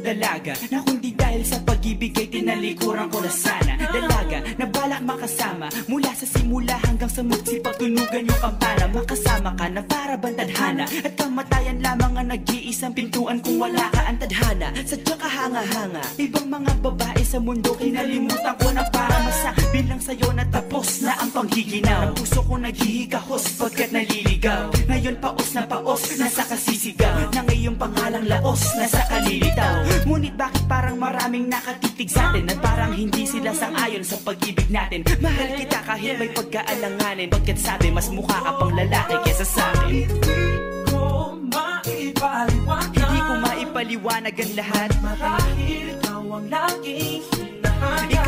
dalaga, na kundi dahil sa pag-ibig ay tinalikuran ko na sana. Dalaga na balak makasama, mula sa simula hanggang sa magsipagtunugan yung kampana. Makasama ka na para bang tadhana, at kamatayan lamang ang nag-iisang pintuan kung wala ka ang tadhana. Sadya ka hanga-hanga, ibang mga babae sa mundo kinalimutan ko na para masabi lang sa'yo na tapos na ang panggiginaw. Ang puso ko naghihikahos pagkat naliligaw, ngayon paos na nasa kasisigaw, na ngayong pangalang laos nasa kalilitaw. Ngunit bakit parang maraming nakatitig sa atin, at parang hindi sila sang-ayon sa pag-ibig natin. Mahal kita kahit may pagkaalanganin, pagkat sabi mas mukha ka pang lalaki kesa sa akin. Hindi ko maipaliwanag ang lahat, marahil ikaw ang laging hinahanap.